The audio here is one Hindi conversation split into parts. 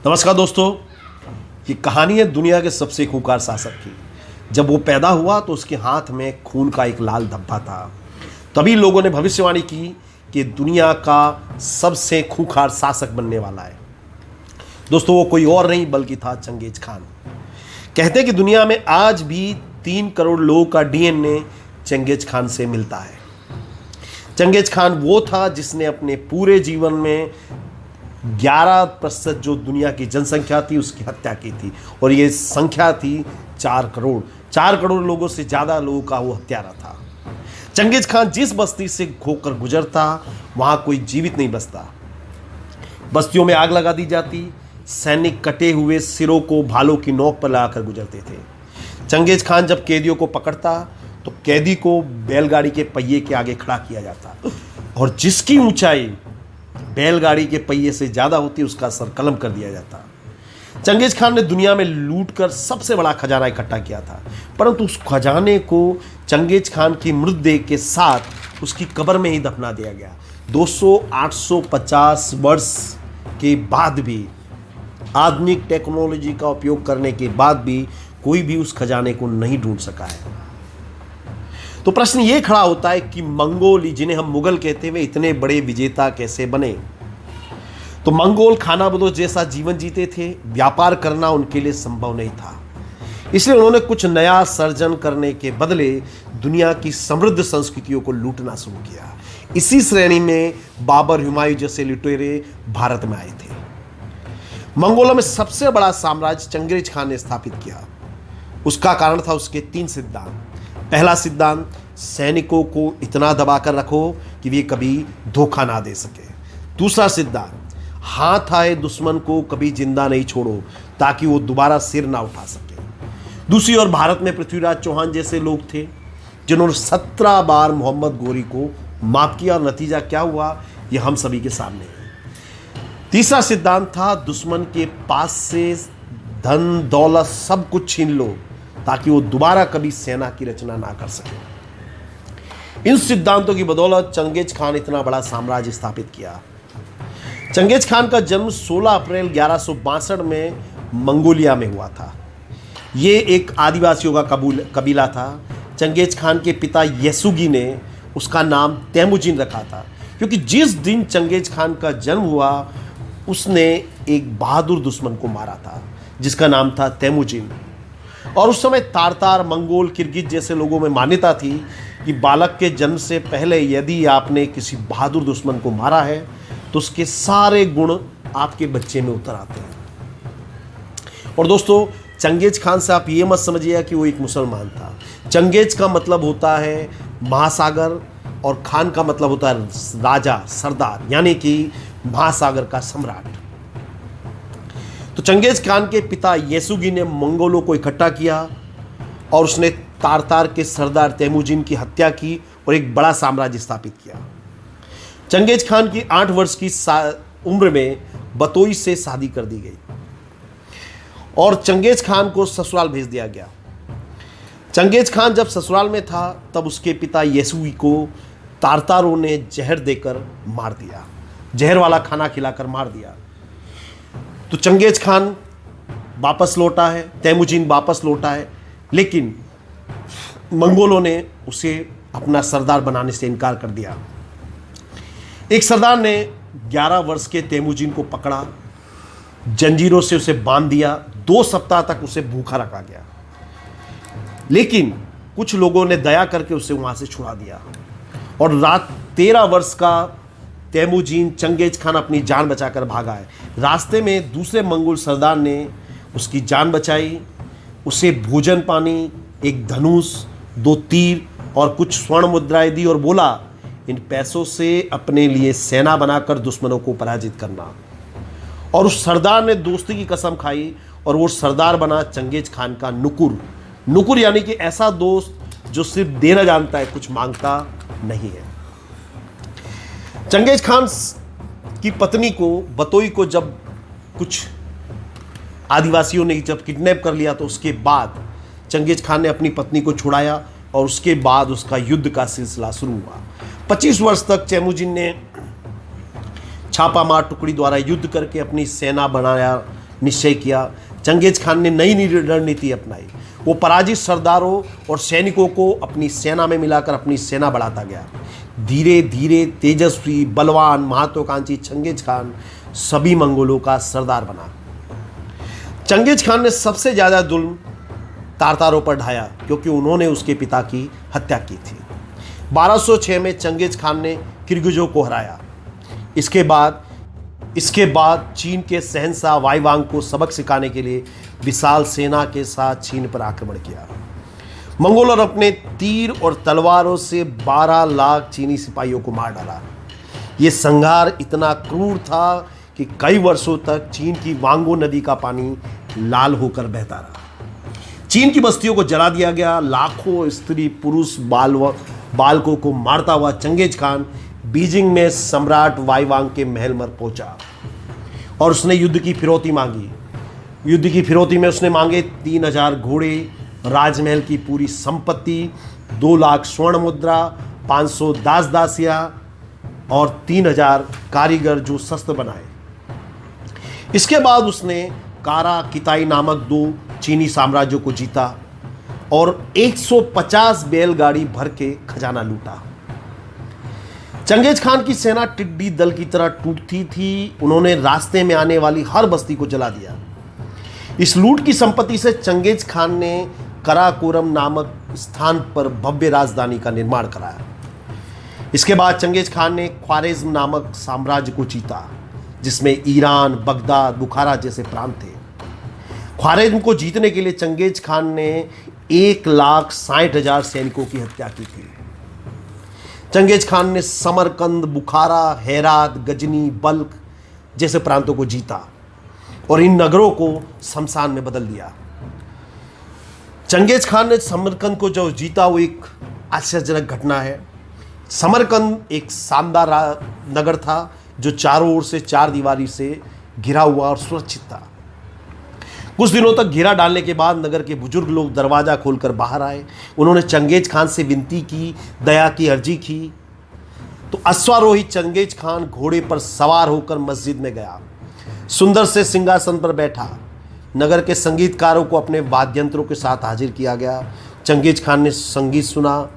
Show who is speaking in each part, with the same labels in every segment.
Speaker 1: नमस्कार दोस्तों, ये कहानी है दुनिया के सबसे खूंखार शासक की। जब वो पैदा हुआ तो उसके हाथ में खून का एक लाल धब्बा था। तभी लोगों ने भविष्यवाणी की कि दुनिया का सबसे खूंखार शासक बनने वाला है। दोस्तों, वो कोई और नहीं बल्कि था चंगेज खान। कहते हैं कि दुनिया में आज भी 3 करोड़ लोगों का डीएनए चंगेज खान से मिलता है। चंगेज खान वो था जिसने अपने पूरे जीवन में 11% जो दुनिया की जनसंख्या थी उसकी हत्या की थी, और ये संख्या थी 4 करोड़ लोगों से ज़्यादा लोगों का वो हत्यारा था। चंगेज खान जिस बस्ती से होकर गुजरता वहाँ कोई जीवित नहीं बचता। बस्तियों में आग लगा दी जाती, सैनिक कटे हुए सिरों को भालों की नोक पर लगाकर गुजरते थे। चंगेज खान जब कैदियों को पकड़ता तो कैदी को बैलगाड़ी के पहिए के आगे खड़ा किया जाता, और जिसकी ऊंचाई बैलगाड़ी के पहिए से ज़्यादा होती उसका सर कलम कर दिया जाता। चंगेज खान ने दुनिया में लूट कर सबसे बड़ा खजाना इकट्ठा किया था, परंतु उस खजाने को चंगेज खान की मृतदेह के साथ उसकी कब्र में ही दफना दिया गया। 850 वर्ष के बाद भी, आधुनिक टेक्नोलॉजी का उपयोग करने के बाद भी कोई भी उस खजाने को नहीं ढूंढ सका है। तो प्रश्न ये खड़ा होता है कि मंगोल, जिन्हें हम मुगल कहते हुए, इतने बड़े विजेता कैसे बने? तो मंगोल खानाबदोश जैसा जीवन जीते थे, व्यापार करना उनके लिए संभव नहीं था। इसलिए उन्होंने कुछ नया सर्जन करने के बदले दुनिया की समृद्ध संस्कृतियों को लूटना शुरू किया। इसी श्रेणी में बाबर, हुमायूं जैसे लुटेरे भारत में आए थे। मंगोलों में सबसे बड़ा साम्राज्य चंगेज खान ने स्थापित किया। उसका कारण था उसके 3 सिद्धांत। पहला सिद्धांत, सैनिकों को इतना दबाकर रखो कि वे कभी धोखा ना दे सके। दूसरा सिद्धांत, हाथ आए दुश्मन को कभी जिंदा नहीं छोड़ो ताकि वो दोबारा सिर ना उठा सके। दूसरी ओर भारत में पृथ्वीराज चौहान जैसे लोग थे जिन्होंने 17 बार मोहम्मद गोरी को माफ किया, और नतीजा क्या हुआ ये हम सभी के सामने है। तीसरा सिद्धांत था, दुश्मन के पास से धन दौलत सब कुछ छीन लो ताकि वो दोबारा कभी सेना की रचना ना कर सके। इन सिद्धांतों की बदौलत चंगेज खान इतना बड़ा साम्राज्य स्थापित किया। चंगेज खान का जन्म 16 अप्रैल 1162 में मंगोलिया में हुआ था। ये एक आदिवासियों का कबीला था। चंगेज खान के पिता येसुगी ने उसका नाम तैमुजिन रखा था, क्योंकि जिस दिन चंगेज खान का जन्म हुआ उसने एक बहादुर दुश्मन को मारा था जिसका नाम था तैमुजिन। और उस समय तारतार, मंगोल, किर्गिज जैसे लोगों में मान्यता थी कि बालक के जन्म से पहले यदि आपने किसी बहादुर दुश्मन को मारा है तो उसके सारे गुण आपके बच्चे में उतर आते हैं। और दोस्तों, चंगेज खान से आप ये मत समझिएगा कि वो एक मुसलमान था। चंगेज का मतलब होता है महासागर, और खान का मतलब होता है राजा, सरदार, यानी कि महासागर का सम्राट। तो चंगेज खान के पिता येसुगी ने मंगोलों को इकट्ठा किया और उसने तारतार के सरदार तैमुजिन की हत्या की और एक बड़ा साम्राज्य स्थापित किया। चंगेज खान की 8 वर्ष की उम्र में बतोई से शादी कर दी गई और चंगेज खान को ससुराल भेज दिया गया। चंगेज खान जब ससुराल में था तब उसके पिता येसुगी को तारतारों ने जहर देकर मार दिया, जहर वाला खाना खिलाकर मार दिया। तो चंगेज खान वापस लौटा है, तैमुजिन वापस लौटा है, लेकिन मंगोलों ने उसे अपना सरदार बनाने से इनकार कर दिया। एक सरदार ने 11 वर्ष के तैमुजिन को पकड़ा, जंजीरों से उसे बांध दिया। 2 सप्ताह तक उसे भूखा रखा गया, लेकिन कुछ लोगों ने दया करके उसे वहां से छुड़ा दिया। और रात 13 वर्ष का तैमुजिन चंगेज खान अपनी जान बचाकर भागा है। रास्ते में दूसरे मंगोल सरदार ने उसकी जान बचाई, उसे भोजन पानी, एक धनुष, 2 तीर और कुछ स्वर्ण मुद्राएं दी और बोला, इन पैसों से अपने लिए सेना बनाकर दुश्मनों को पराजित करना। और उस सरदार ने दोस्ती की कसम खाई और वो सरदार बना चंगेज खान का नुकुर। नुकुर यानी कि ऐसा दोस्त जो सिर्फ देना जानता है, कुछ मांगता नहीं है। चंगेज खान की पत्नी को, बतोई को, जब कुछ आदिवासियों ने जब किडनैप कर लिया तो उसके बाद चंगेज खान ने अपनी पत्नी को छुड़ाया और उसके बाद उसका युद्ध का सिलसिला शुरू हुआ। 25 वर्ष तक तैमुजिन ने छापामार टुकड़ी द्वारा युद्ध करके अपनी सेना बनाया, निश्चय किया। चंगेज खान ने नई रणनीति अपनाई। वो पराजित सरदारों और सैनिकों को अपनी सेना में मिलाकर अपनी सेना बढ़ाता गया। धीरे धीरे तेजस्वी, बलवान, महत्वाकांक्षी चंगेज खान सभी मंगोलों का सरदार बना। चंगेज खान ने सबसे ज़्यादा जुल्म तारतारों पर ढाया क्योंकि उन्होंने उसके पिता की हत्या की थी। 1206 में चंगेज खान ने किर्गिजों को हराया। इसके बाद चीन के शहंशाह वाईवांग को सबक सिखाने के लिए विशाल सेना के साथ चीन पर आक्रमण किया। मंगोलों ने अपने तीर और तलवारों से 12 लाख चीनी सिपाहियों को मार डाला। ये संहार इतना क्रूर था कि कई वर्षों तक चीन की वांगो नदी का पानी लाल होकर बहता रहा। चीन की बस्तियों को जला दिया गया। लाखों स्त्री पुरुष बालकों को मारता हुआ चंगेज खान बीजिंग में सम्राट वाईवांग के महल में पहुंचा और उसने युद्ध की फिरौती मांगी। युद्ध की फिरौती में उसने मांगे 3000 घोड़े, राजमहल की पूरी संपत्ति, 2 लाख स्वर्ण मुद्रा, 500 दास दासियां और 3000 कारीगर जो शस्त्र बनाए। इसके बाद उसने कारा किताई नामक 2 चीनी साम्राज्यों को जीता और 150 बैलगाड़ी भर के खजाना लूटा। चंगेज खान की सेना टिड्डी दल की तरह टूटती थी। उन्होंने रास्ते में आने वाली हर बस्ती को जला दिया। इस लूट की संपत्ति से चंगेज खान ने कराकोरम नामक स्थान पर भव्य राजधानी का निर्माण कराया। इसके बाद चंगेज खान ने ख्वारेज़्म नामक साम्राज्य को जीता, जिसमें ईरान, बगदाद, बुखारा जैसे प्रांत थे। ख्वारेज़्म को जीतने के लिए चंगेज खान ने 1,60,000 सैनिकों की हत्या की थी। चंगेज खान ने समरकंद, बुखारा, हेरात, गजनी, बल्ख जैसे प्रांतों को जीता और इन नगरों को शमशान में बदल दिया। चंगेज खान ने समरकंद को जो जीता वो एक आश्चर्यजनक घटना है। समरकंद एक शानदार नगर था जो चारों ओर से 4 दीवारी से घिरा हुआ और सुरक्षित था। कुछ दिनों तक घेरा डालने के बाद नगर के बुजुर्ग लोग दरवाजा खोलकर बाहर आए। उन्होंने चंगेज खान से विनती की, दया की अर्जी की। तो अश्वारोही चंगेज खान घोड़े पर सवार होकर मस्जिद में गया, सुंदर से सिंहासन पर बैठा। नगर के संगीतकारों को अपने वाद्यंत्रों के साथ हाजिर किया गया। चंगेज खान ने संगीत सुना।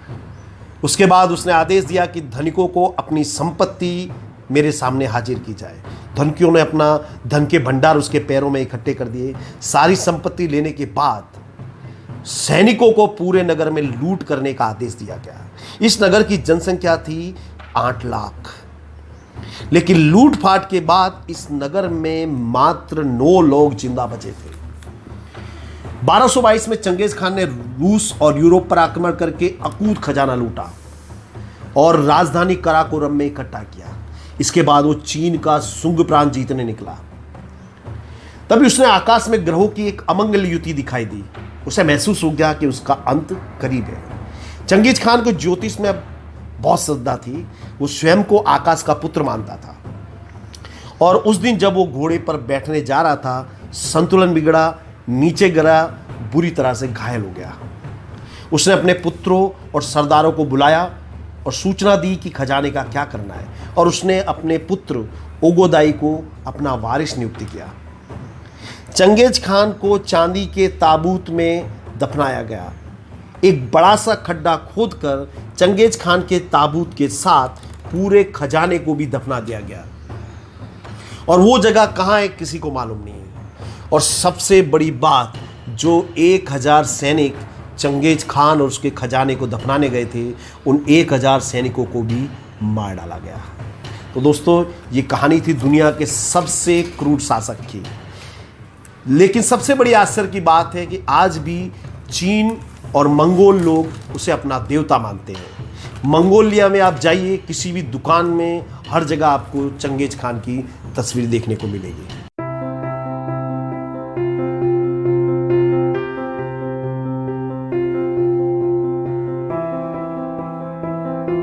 Speaker 1: उसके बाद उसने आदेश दिया कि धनिकों को अपनी संपत्ति मेरे सामने हाजिर की जाए। धनिकों ने अपना धन के भंडार उसके पैरों में इकट्ठे कर दिए। सारी संपत्ति लेने के बाद सैनिकों को पूरे नगर में लूट करने का आदेश दिया गया। इस नगर की जनसंख्या थी 8 लाख, लेकिन लूटपाट के बाद इस नगर में मात्र 9 लोग जिंदा बचे थे। 1222 में चंगेज खान ने रूस और यूरोप पर आक्रमण करके अकूत खजाना लूटा और राजधानी कराकोरम में इकट्ठा किया। इसके बाद वो चीन का सुंग प्रांत जीतने निकला। तभी उसने आकाश में ग्रहों की एक अमंगल युति दिखाई दी। उसे महसूस हो गया कि उसका अंत करीब है। चंगेज खान को ज्योतिष में बहुत श्रद्धा थी। वो स्वयं को आकाश का पुत्र मानता था और उस दिन जब वो घोड़े पर बैठने जा रहा था, संतुलन बिगड़ा, नीचे गिरा, बुरी तरह से घायल हो गया। उसने अपने पुत्रों और सरदारों को बुलाया और सूचना दी कि खजाने का क्या करना है, और उसने अपने पुत्र ओगोदाई को अपना वारिस नियुक्त किया। चंगेज खान को चांदी के ताबूत में दफनाया गया। एक बड़ा सा खड्डा खोदकर चंगेज खान के ताबूत के साथ पूरे खजाने को भी दफना दिया गया, और वो जगह कहाँ है किसी को मालूम नहीं है। और सबसे बड़ी बात, जो 1000 सैनिक चंगेज खान और उसके खजाने को दफनाने गए थे, उन 1000 सैनिकों को भी मार डाला गया। तो दोस्तों, ये कहानी थी दुनिया के सबसे क्रूर शासक की। लेकिन सबसे बड़ी आश्चर्य की बात है कि आज भी चीन और मंगोल लोग उसे अपना देवता मानते हैं। मंगोलिया में आप जाइए, किसी भी दुकान में हर जगह आपको चंगेज खान की तस्वीर देखने को मिलेगी।